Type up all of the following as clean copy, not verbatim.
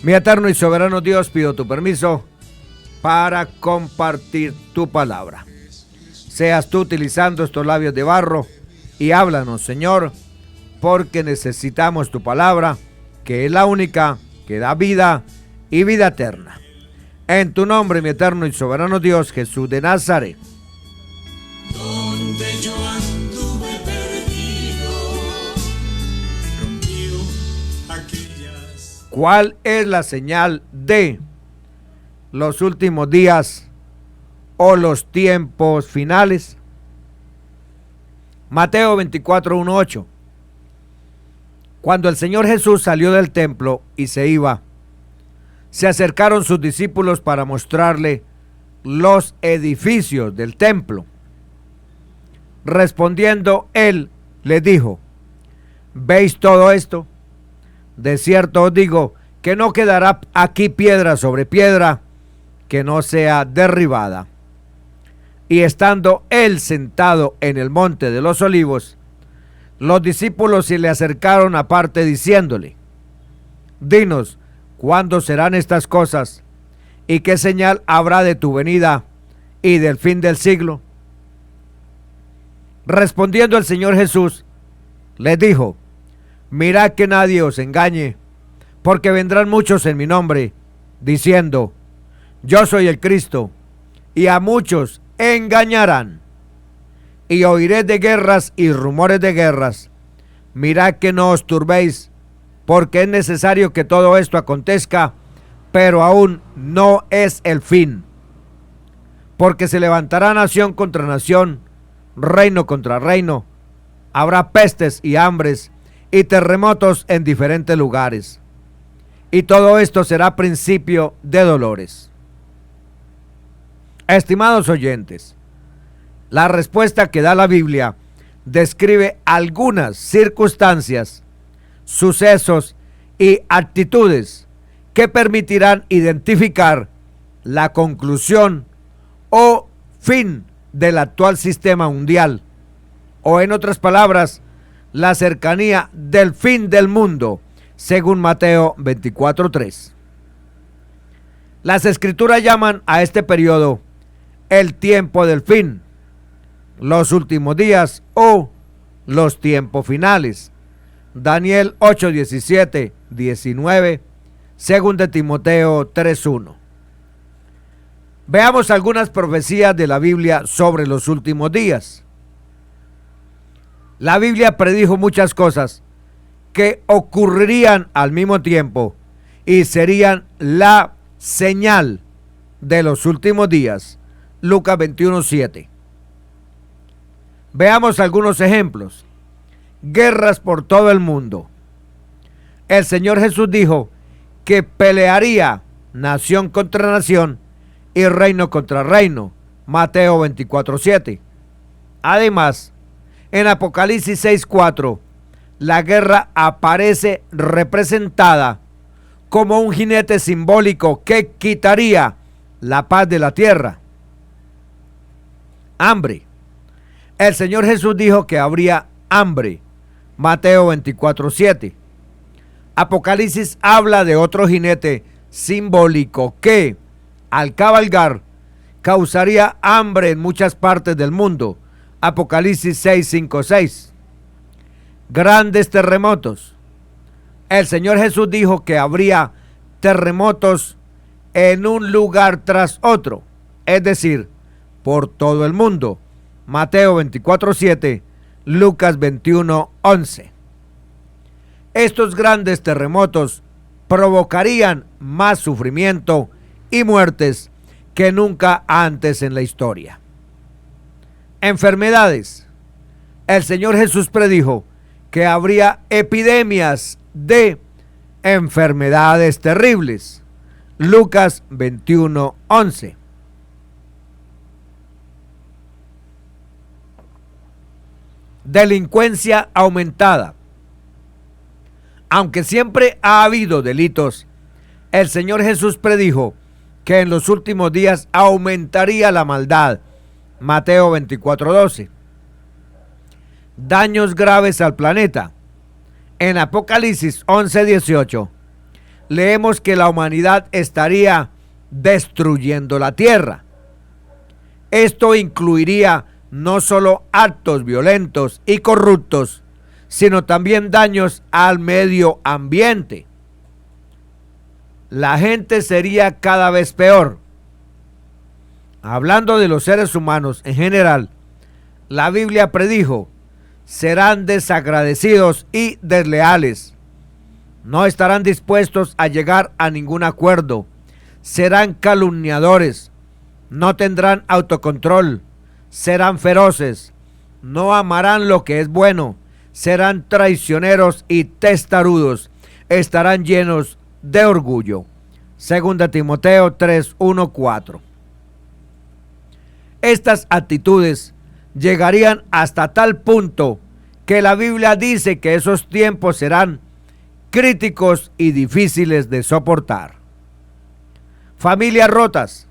Mi eterno y soberano Dios, pido tu permiso para compartir tu palabra. Seas tú utilizando estos labios de barro y háblanos, Señor, porque necesitamos tu palabra, que es la única que da vida y vida eterna. En tu nombre, mi eterno y soberano Dios, Jesús de Nazaret. Donde yo anduve perdido, rompió aquellas. ¿Cuál es la señal de los últimos días o los tiempos finales? Mateo 24:1-8. Cuando el Señor Jesús salió del templo y se iba, se acercaron sus discípulos para mostrarle los edificios del templo. Respondiendo él, les dijo: ¿veis todo esto? De cierto os digo que no quedará aquí piedra sobre piedra que no sea derribada. Y estando él sentado en el monte de los olivos, los discípulos se le acercaron aparte diciéndole: dinos, ¿cuándo serán estas cosas? ¿Y qué señal habrá de tu venida y del fin del siglo? Respondiendo el Señor Jesús, les dijo: mirad que nadie os engañe, porque vendrán muchos en mi nombre, diciendo: yo soy el Cristo, y a muchos engañarán. Y oiréis de guerras y rumores de guerras. Mirad que no os turbéis, porque es necesario que todo esto acontezca, pero aún no es el fin. Porque se levantará nación contra nación, reino contra reino. Habrá pestes y hambres y terremotos en diferentes lugares. Y todo esto será principio de dolores. Estimados oyentes, la respuesta que da la Biblia describe algunas circunstancias, sucesos y actitudes que permitirán identificar la conclusión o fin del actual sistema mundial, o en otras palabras, la cercanía del fin del mundo, según Mateo 24:3. Las Escrituras llaman a este periodo el tiempo del fin, los últimos días o los tiempos finales. Daniel 8:17, 19, 2 Timoteo 3:1. Veamos algunas profecías de la Biblia sobre los últimos días. La Biblia predijo muchas cosas que ocurrirían al mismo tiempo y serían la señal de los últimos días. Lucas 21:7. Veamos algunos ejemplos. Guerras por todo el mundo. El Señor Jesús dijo que pelearía nación contra nación y reino contra reino. Mateo 24:7. Además, en Apocalipsis 6:4, la guerra aparece representada como un jinete simbólico que quitaría la paz de la tierra. Hambre. El Señor Jesús dijo que habría hambre. Mateo 24:7. Apocalipsis habla de otro jinete simbólico que, al cabalgar, causaría hambre en muchas partes del mundo. Apocalipsis 6:5-6. Grandes terremotos. El Señor Jesús dijo que habría terremotos en un lugar tras otro, es decir, por todo el mundo. Mateo 24:7, Lucas 21:11. Estos grandes terremotos provocarían más sufrimiento y muertes que nunca antes en la historia. Enfermedades. El Señor Jesús predijo que habría epidemias de enfermedades terribles. Lucas 21:11. Delincuencia aumentada. Aunque siempre ha habido delitos, el Señor Jesús predijo que en los últimos días aumentaría la maldad. Mateo 24:12. Daños graves al planeta. En Apocalipsis 11:18, leemos que la humanidad estaría destruyendo la tierra. Esto incluiría no solo actos violentos y corruptos, sino también daños al medio ambiente. La gente sería cada vez peor. Hablando de los seres humanos en general, la Biblia predijo: serán desagradecidos y desleales. No estarán dispuestos a llegar a ningún acuerdo. Serán calumniadores. No tendrán autocontrol. Serán feroces. No amarán lo que es bueno. Serán traicioneros y testarudos. Estarán llenos de orgullo. 2 Timoteo 3, 1, 4. Estas actitudes llegarían hasta tal punto que la Biblia dice que esos tiempos serán críticos y difíciles de soportar. Familias rotas.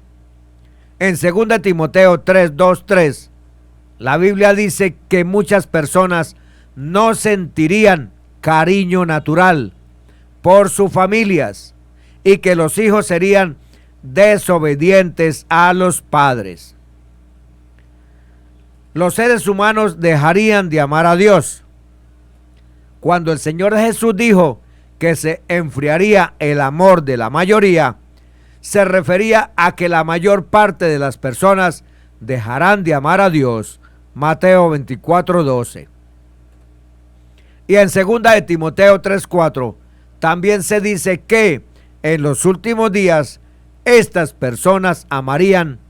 En 2 Timoteo 3, 2, 3, la Biblia dice que muchas personas no sentirían cariño natural por sus familias y que los hijos serían desobedientes a los padres. Los seres humanos dejarían de amar a Dios. Cuando el Señor Jesús dijo que se enfriaría el amor de la mayoría, se refería a que la mayor parte de las personas dejarán de amar a Dios. Mateo 24, 12. Y en 2 Timoteo 3, 4 también se dice que en los últimos días estas personas amarían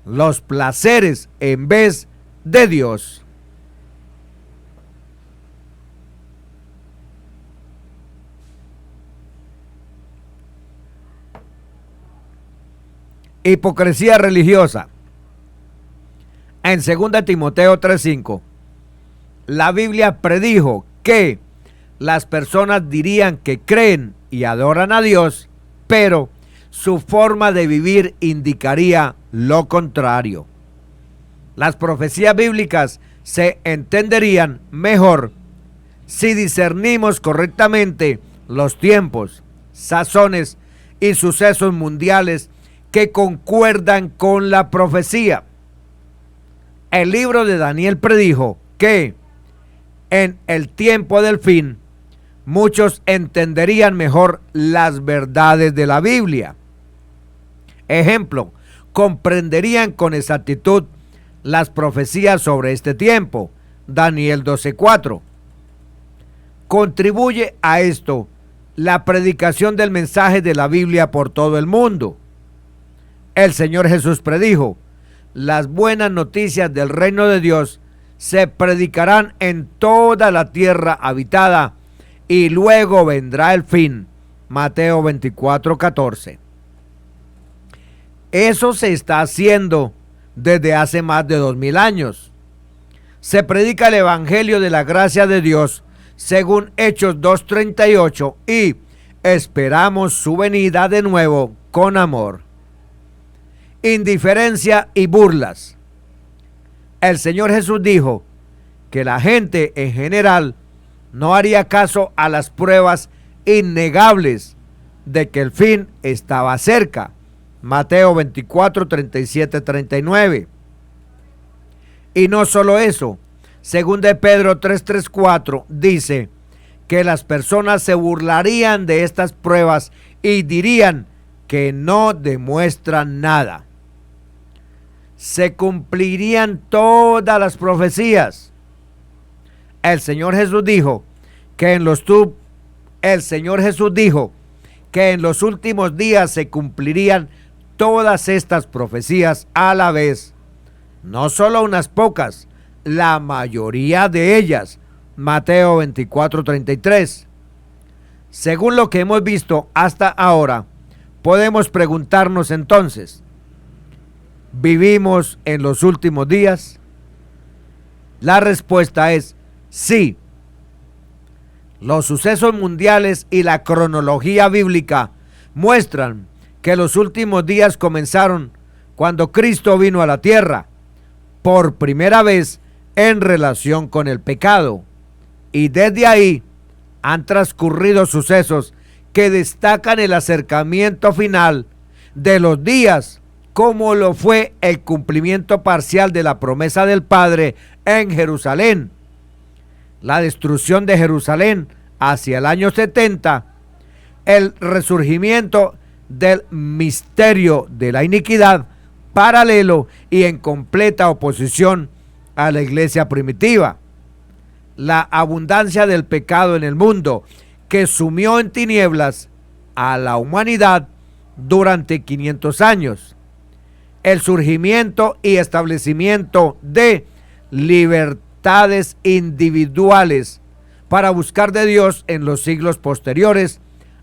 los placeres en vez de Dios. Hipocresía religiosa. En 2 Timoteo 3:5, la Biblia predijo que las personas dirían que creen y adoran a Dios, pero su forma de vivir indicaría lo contrario. Las profecías bíblicas se entenderían mejor si discernimos correctamente los tiempos, sazones y sucesos mundiales que concuerdan con la profecía. El libro de Daniel predijo que en el tiempo del fin muchos entenderían mejor las verdades de la Biblia. Ejemplo, comprenderían con exactitud las profecías sobre este tiempo. Daniel 12:4. Contribuye a esto la predicación del mensaje de la Biblia por todo el mundo. El Señor Jesús predijo: las buenas noticias del reino de Dios se predicarán en toda la tierra habitada y luego vendrá el fin. Mateo 24:14. Eso se está haciendo desde hace más de 2000 años. Se predica el evangelio de la gracia de Dios según Hechos 2:38 y esperamos su venida de nuevo con amor. Indiferencia y burlas. El Señor Jesús dijo que la gente en general no haría caso a las pruebas innegables de que el fin estaba cerca. Mateo 24, 37, 39. Y no solo eso, según de Pedro 3, 3, 4 dice que las personas se burlarían de estas pruebas y dirían que no demuestran nada. Se cumplirían todas las profecías. El Señor Jesús dijo que en los últimos días se cumplirían todas estas profecías a la vez. No solo unas pocas, la mayoría de ellas. Mateo 24, 33. Según lo que hemos visto hasta ahora, podemos preguntarnos entonces: ¿vivimos en los últimos días? La respuesta es sí. Los sucesos mundiales y la cronología bíblica muestran que los últimos días comenzaron cuando Cristo vino a la tierra por primera vez en relación con el pecado, y desde ahí han transcurrido sucesos que destacan el acercamiento final de los días, como lo fue el cumplimiento parcial de la promesa del Padre en Jerusalén, la destrucción de Jerusalén hacia el año 70, el resurgimiento del misterio de la iniquidad paralelo y en completa oposición a la iglesia primitiva, la abundancia del pecado en el mundo que sumió en tinieblas a la humanidad durante 500 años, el surgimiento y establecimiento de libertades individuales para buscar de Dios en los siglos posteriores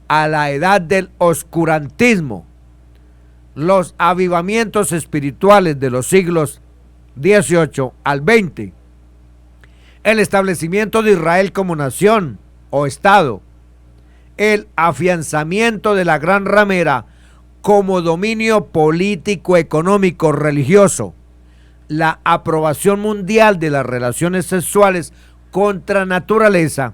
a la edad del oscurantismo, los avivamientos espirituales de los siglos 18 al 20, el establecimiento de Israel como nación o estado, el afianzamiento de la gran ramera como dominio político, económico, religioso, la aprobación mundial de las relaciones sexuales contra naturaleza,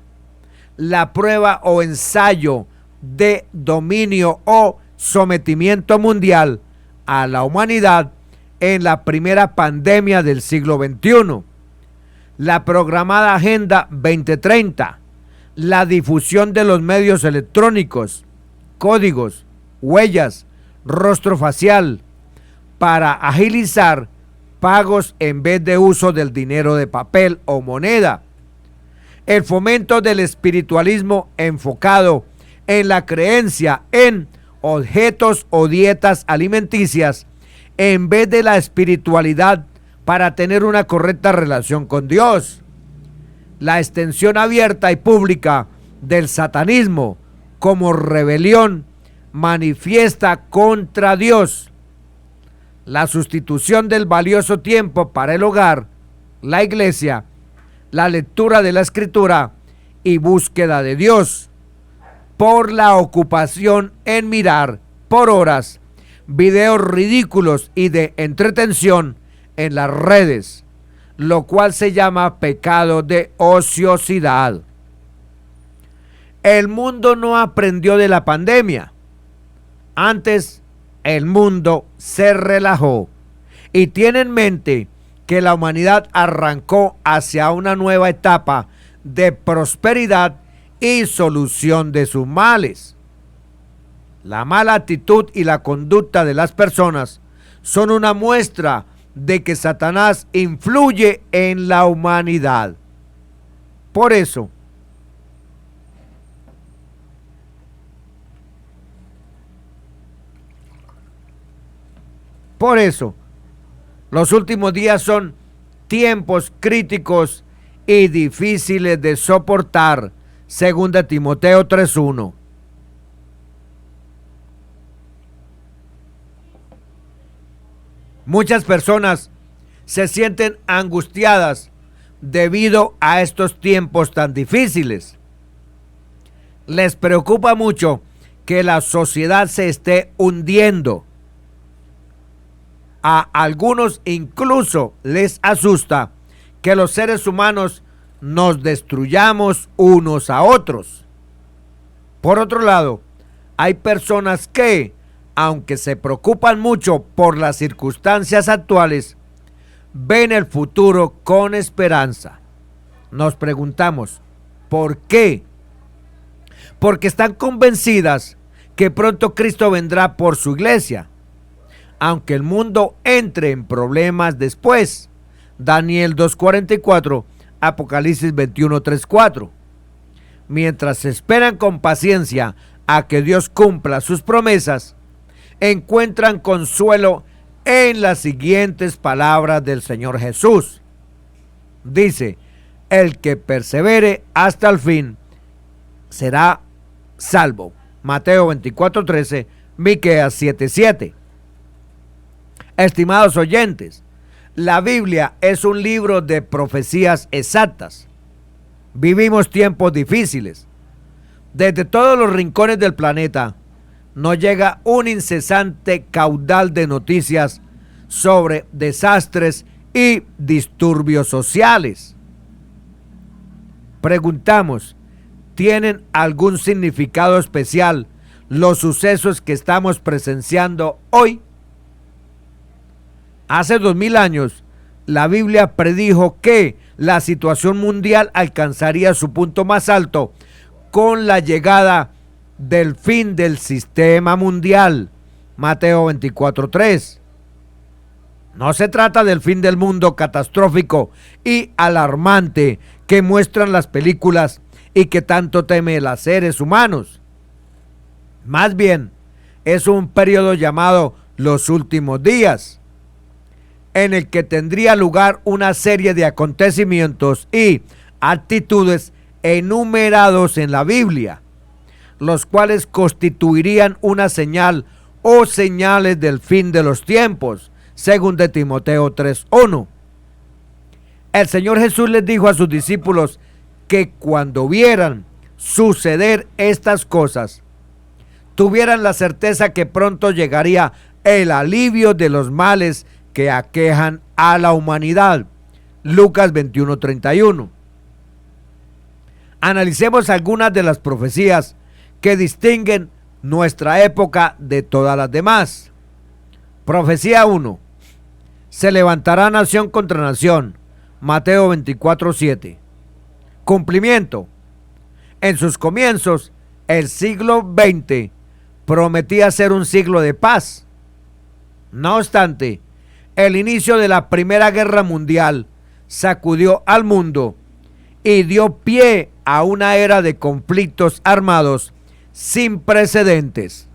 la prueba o ensayo de dominio o sometimiento mundial a la humanidad en la primera pandemia del siglo XXI, la programada Agenda 2030, la difusión de los medios electrónicos, códigos, huellas, rostro facial, para agilizar pagos en vez de uso del dinero de papel o moneda, el fomento del espiritualismo enfocado en la creencia en objetos o dietas alimenticias en vez de la espiritualidad para tener una correcta relación con Dios, la extensión abierta y pública del satanismo como rebelión manifiesta contra Dios, la sustitución del valioso tiempo para el hogar, la iglesia, la lectura de la escritura y búsqueda de Dios, por la ocupación en mirar por horas videos ridículos y de entretención en las redes, lo cual se llama pecado de ociosidad. El mundo no aprendió de la pandemia. Antes, el mundo se relajó y tiene en mente que la humanidad arrancó hacia una nueva etapa de prosperidad y solución de sus males. La mala actitud y la conducta de las personas son una muestra de que Satanás influye en la humanidad. Por eso, los últimos días son tiempos críticos y difíciles de soportar, según de Timoteo 3:1. Muchas personas se sienten angustiadas debido a estos tiempos tan difíciles. Les preocupa mucho que la sociedad se esté hundiendo. A algunos incluso les asusta que los seres humanos nos destruyamos unos a otros. Por otro lado, hay personas que, aunque se preocupan mucho por las circunstancias actuales, ven el futuro con esperanza. Nos preguntamos, ¿por qué? Porque están convencidas que pronto Cristo vendrá por su iglesia, aunque el mundo entre en problemas después. Daniel 2:44, Apocalipsis 21:3-4. Mientras esperan con paciencia a que Dios cumpla sus promesas, encuentran consuelo en las siguientes palabras del Señor Jesús. Dice: el que persevere hasta el fin será salvo. Mateo 24:13, Miqueas 7:7. Estimados oyentes, la Biblia es un libro de profecías exactas. Vivimos tiempos difíciles. Desde todos los rincones del planeta nos llega un incesante caudal de noticias sobre desastres y disturbios sociales. Preguntamos, ¿Tienen algún significado especial los sucesos que estamos presenciando hoy? Hace 2000 años, la Biblia predijo que la situación mundial alcanzaría su punto más alto con la llegada del fin del sistema mundial. Mateo 24:3. No se trata del fin del mundo catastrófico y alarmante que muestran las películas y que tanto temen los seres humanos. Más bien, es un periodo llamado los últimos días, en el que tendría lugar una serie de acontecimientos y actitudes enumerados en la Biblia, los cuales constituirían una señal o señales del fin de los tiempos, según de Timoteo 3:1. El Señor Jesús les dijo a sus discípulos que cuando vieran suceder estas cosas, tuvieran la certeza que pronto llegaría el alivio de los males que aquejan a la humanidad. Lucas 21:31. Analicemos algunas de las profecías que distinguen nuestra época de todas las demás. Profecía 1. Se levantará nación contra nación. Mateo 24:7. Cumplimiento. En sus comienzos, el siglo XX prometía ser un siglo de paz. No obstante, el inicio de la Primera Guerra Mundial sacudió al mundo y dio pie a una era de conflictos armados sin precedentes.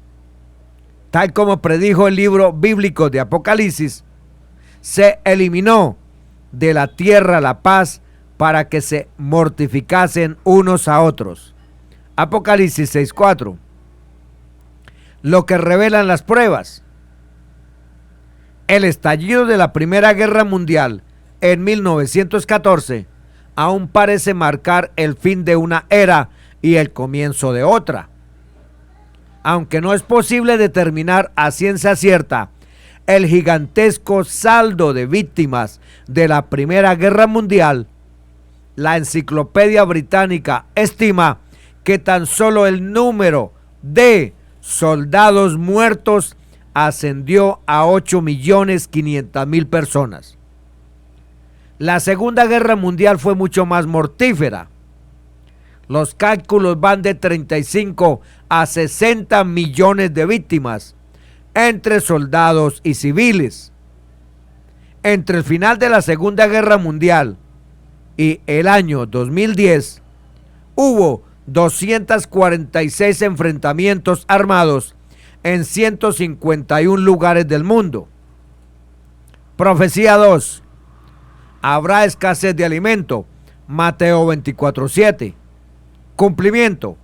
Tal como predijo el libro bíblico de Apocalipsis, se eliminó de la tierra la paz para que se mortificasen unos a otros. Apocalipsis 6:4. Lo que revelan las pruebas. El estallido de la Primera Guerra Mundial en 1914 aún parece marcar el fin de una era y el comienzo de otra. Aunque no es posible determinar a ciencia cierta el gigantesco saldo de víctimas de la Primera Guerra Mundial, la Enciclopedia Británica estima que tan solo el número de soldados muertos ascendió a 8.500.000 personas. La Segunda Guerra Mundial fue mucho más mortífera. Los cálculos van de 35 a 60 millones de víctimas entre soldados y civiles. Entre el final de la Segunda Guerra Mundial y el año 2010, hubo 246 enfrentamientos armados en 151 lugares del mundo. Profecía 2. Habrá escasez de alimento. Mateo 24:7. Cumplimiento.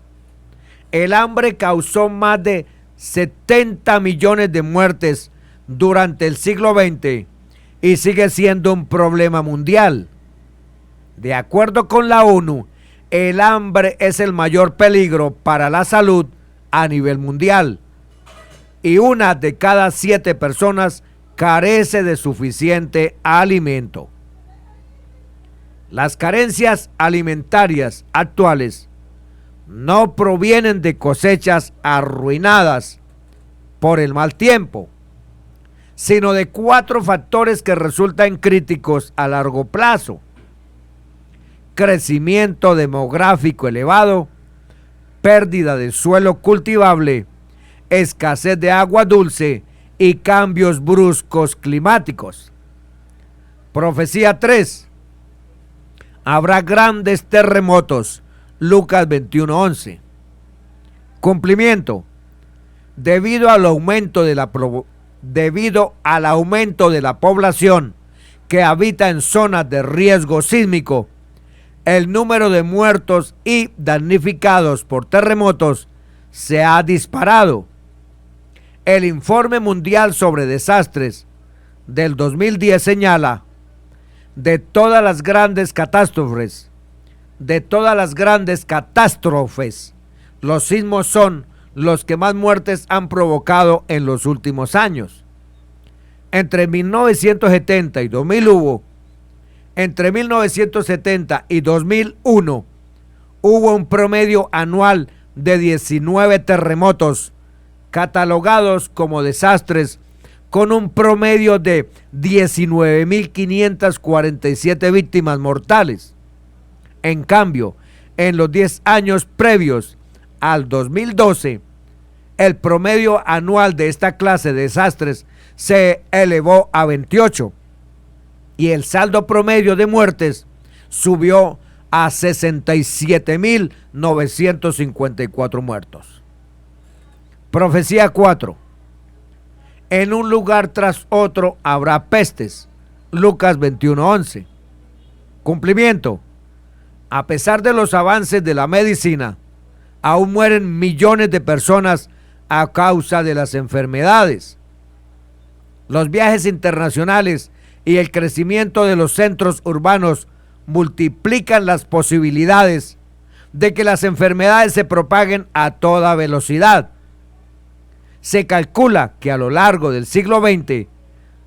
El hambre causó más de 70 millones de muertes durante el siglo XX y sigue siendo un problema mundial. De acuerdo con la ONU, el hambre es el mayor peligro para la salud a nivel mundial y una de cada 7 personas carece de suficiente alimento. Las carencias alimentarias actuales no provienen de cosechas arruinadas por el mal tiempo, sino de 4 factores que resultan críticos a largo plazo: crecimiento demográfico elevado, pérdida de suelo cultivable, escasez de agua dulce y cambios bruscos climáticos. Profecía 3. Habrá grandes terremotos. Lucas 21:11. Cumplimiento. Debido al aumento de la población que habita en zonas de riesgo sísmico, el número de muertos y damnificados por terremotos se ha disparado. El Informe Mundial sobre Desastres del 2010 señala: de todas las grandes catástrofes, los sismos son los que más muertes han provocado en los últimos años. Entre 1970 y 2000 entre 1970 y 2001 hubo un promedio anual de 19 terremotos catalogados como desastres, con un promedio de 19.547 víctimas mortales. En cambio, en los 10 años previos al 2012, el promedio anual de esta clase de desastres se elevó a 28 y el saldo promedio de muertes subió a 67.954 muertos. Profecía 4. En un lugar tras otro habrá pestes. Lucas 21:11. Cumplimiento. A pesar de los avances de la medicina, aún mueren millones de personas a causa de las enfermedades. Los viajes internacionales y el crecimiento de los centros urbanos multiplican las posibilidades de que las enfermedades se propaguen a toda velocidad. Se calcula que a lo largo del siglo XX,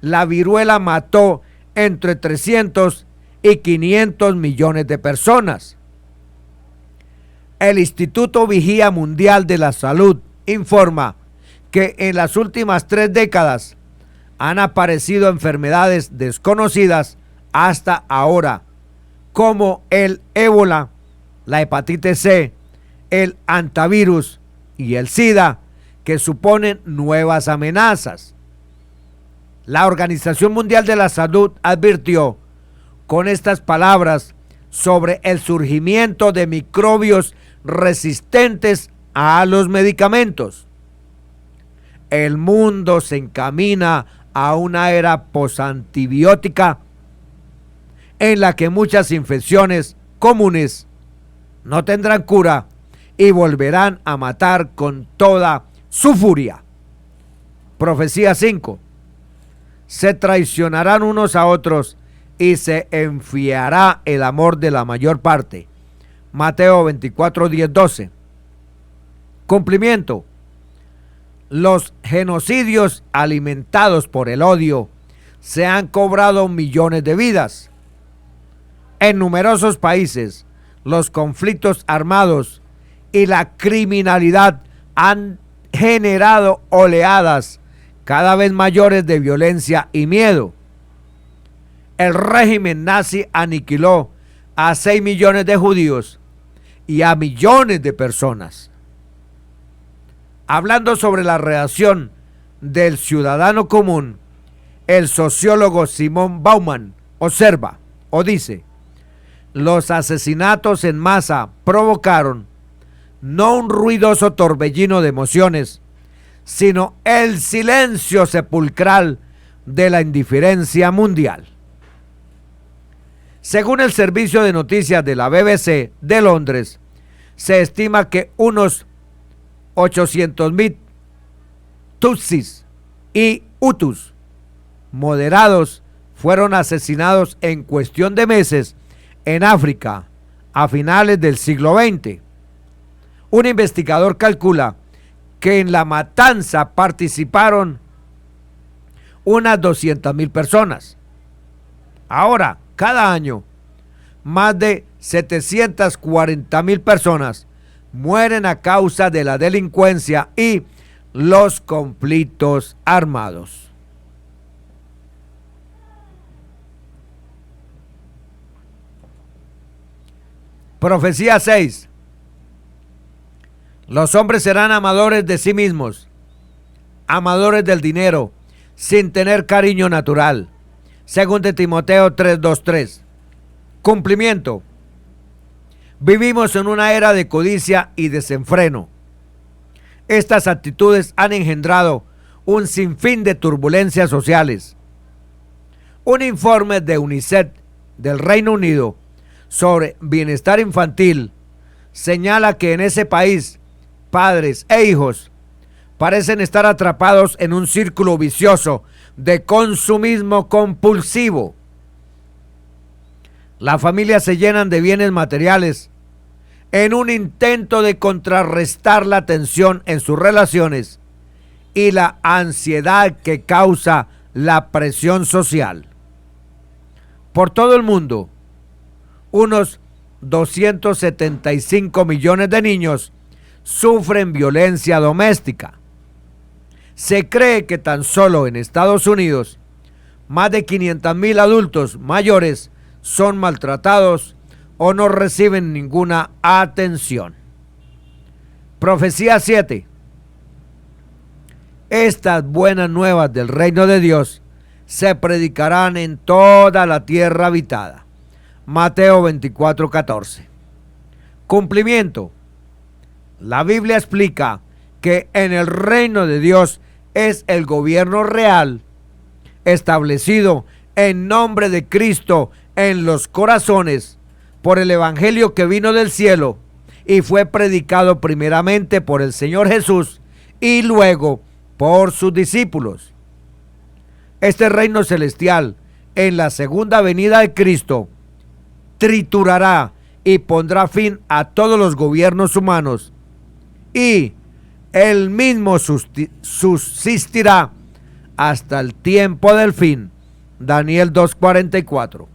la viruela mató entre 300 y 500 millones de personas. El Instituto Vigía Mundial de la Salud informa que en las últimas 3 décadas han aparecido enfermedades desconocidas hasta ahora, como el ébola, la hepatitis C, el hantavirus y el SIDA, que suponen nuevas amenazas. La Organización Mundial de la Salud advirtió con estas palabras sobre el surgimiento de microbios resistentes a los medicamentos. El mundo se encamina a una era posantibiótica en la que muchas infecciones comunes no tendrán cura y volverán a matar con toda su furia. Profecía 5. Se traicionarán unos a otros y se enfriará el amor de la mayor parte. Mateo 24:10-12. Cumplimiento. Los genocidios alimentados por el odio se han cobrado millones de vidas. En numerosos países, los conflictos armados y la criminalidad han generado oleadas cada vez mayores de violencia y miedo. El régimen nazi aniquiló a 6 millones de judíos y a millones de personas. Hablando sobre la reacción del ciudadano común, el sociólogo Simón Bauman observa o dice: los asesinatos en masa provocaron no un ruidoso torbellino de emociones, sino el silencio sepulcral de la indiferencia mundial. Según el servicio de noticias de la BBC de Londres, se estima que unos 800.000 Tutsis y Hutus moderados fueron asesinados en cuestión de meses en África a finales del siglo XX. Un investigador calcula que en la matanza participaron unas 200.000 personas. Ahora, cada año, más de 740.000 personas mueren a causa de la delincuencia y los conflictos armados. Profecía 6. Los hombres serán amadores de sí mismos, amadores del dinero, sin tener cariño natural. Según de Timoteo 3:2-3. Cumplimiento. Vivimos en una era de codicia y desenfreno. Estas actitudes han engendrado un sinfín de turbulencias sociales. Un informe de UNICEF del Reino Unido sobre bienestar infantil señala que en ese país padres e hijos parecen estar atrapados en un círculo vicioso de consumismo compulsivo. Las familias se llenan de bienes materiales en un intento de contrarrestar la tensión en sus relaciones y la ansiedad que causa la presión social. Por todo el mundo, unos 275 millones de niños sufren violencia doméstica. Se cree que tan solo en Estados Unidos más de 500,000 adultos mayores son maltratados o no reciben ninguna atención. Profecía 7. Estas buenas nuevas del reino de Dios se predicarán en toda la tierra habitada. Mateo 24:14. Cumplimiento. La Biblia explica que en el reino de Dios es el gobierno real establecido en nombre de Cristo en los corazones por el evangelio que vino del cielo y fue predicado primeramente por el Señor Jesús y luego por sus discípulos. Este reino celestial en la segunda venida de Cristo triturará y pondrá fin a todos los gobiernos humanos y él mismo subsistirá hasta el tiempo del fin. Daniel 2:44.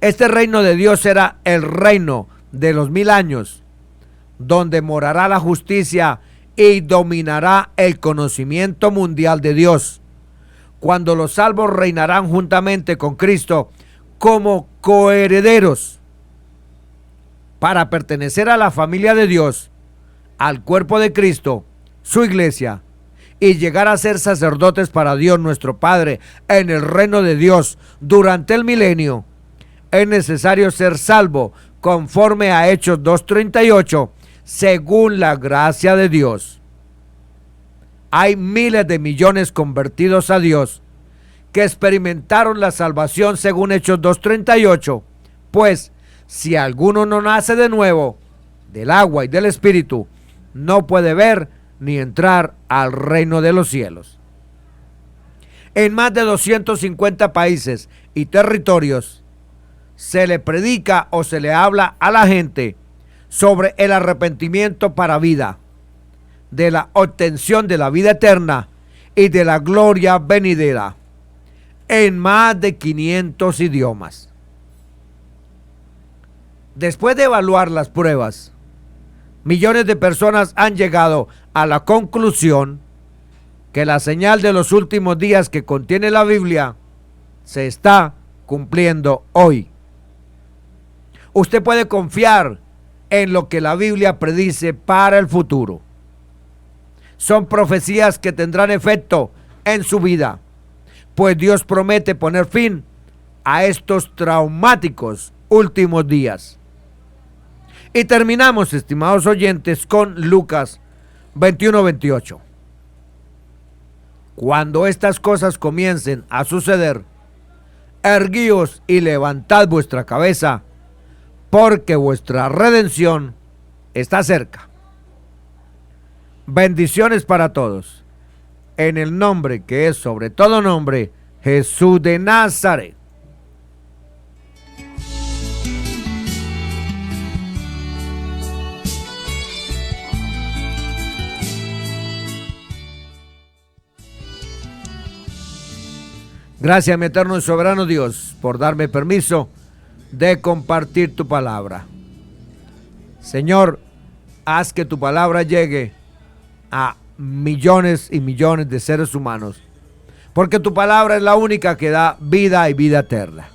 Este reino de Dios será el reino de los 1000 años, donde morará la justicia y dominará el conocimiento mundial de Dios, cuando los salvos reinarán juntamente con Cristo como coherederos. Para pertenecer a la familia de Dios, al cuerpo de Cristo, su iglesia, y llegar a ser sacerdotes para Dios nuestro Padre en el reino de Dios durante el milenio, es necesario ser salvo conforme a Hechos 2:38, según la gracia de Dios. Hay miles de millones convertidos a Dios que experimentaron la salvación según Hechos 2:38, pues si alguno no nace de nuevo del agua y del Espíritu, no puede ver ni entrar al reino de los cielos. En más de 250 países y territorios se le predica o se le habla a la gente sobre el arrepentimiento para vida, de la obtención de la vida eterna y de la gloria venidera, en más de 500 idiomas. Después de evaluar las pruebas, millones de personas han llegado a la conclusión que la señal de los últimos días que contiene la Biblia se está cumpliendo hoy. Usted puede confiar en lo que la Biblia predice para el futuro. Son profecías que tendrán efecto en su vida, pues Dios promete poner fin a estos traumáticos últimos días. Y terminamos, estimados oyentes, con Lucas 21:28. Cuando estas cosas comiencen a suceder, erguíos y levantad vuestra cabeza, porque vuestra redención está cerca. Bendiciones para todos. En el nombre que es sobre todo nombre, Jesús de Nazaret. Gracias, mi eterno y soberano Dios, por darme permiso de compartir tu palabra. Señor, haz que tu palabra llegue a millones y millones de seres humanos, porque tu palabra es la única que da vida y vida eterna.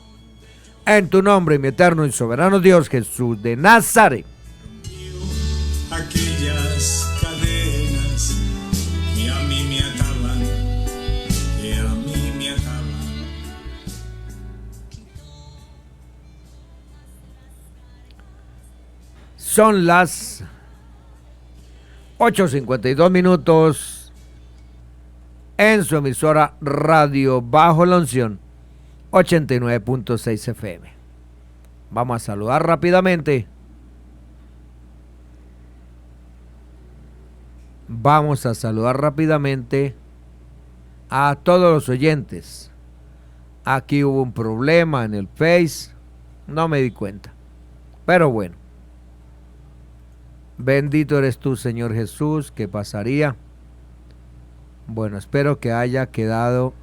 En tu nombre, mi eterno y soberano Dios, Jesús de Nazaret. Aquellas cadenas que a mí me ataban, que a mí me ataban. Son las 8:52 minutos en su emisora Radio Bajo la Unción 89.6 FM. Vamos a saludar rápidamente. Vamos a saludar rápidamente a todos los oyentes. Aquí hubo un problema en el Face, no me di cuenta, pero bueno. Bendito eres tú, Señor Jesús. ¿Qué pasaría? Bueno, espero que haya quedado.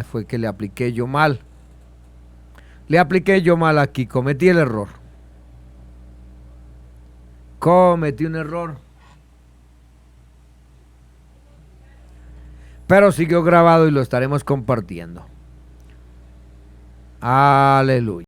Fue que le apliqué yo mal. Le apliqué yo mal aquí, cometí el error. Cometí un error. Pero siguió grabado y lo estaremos compartiendo. Aleluya.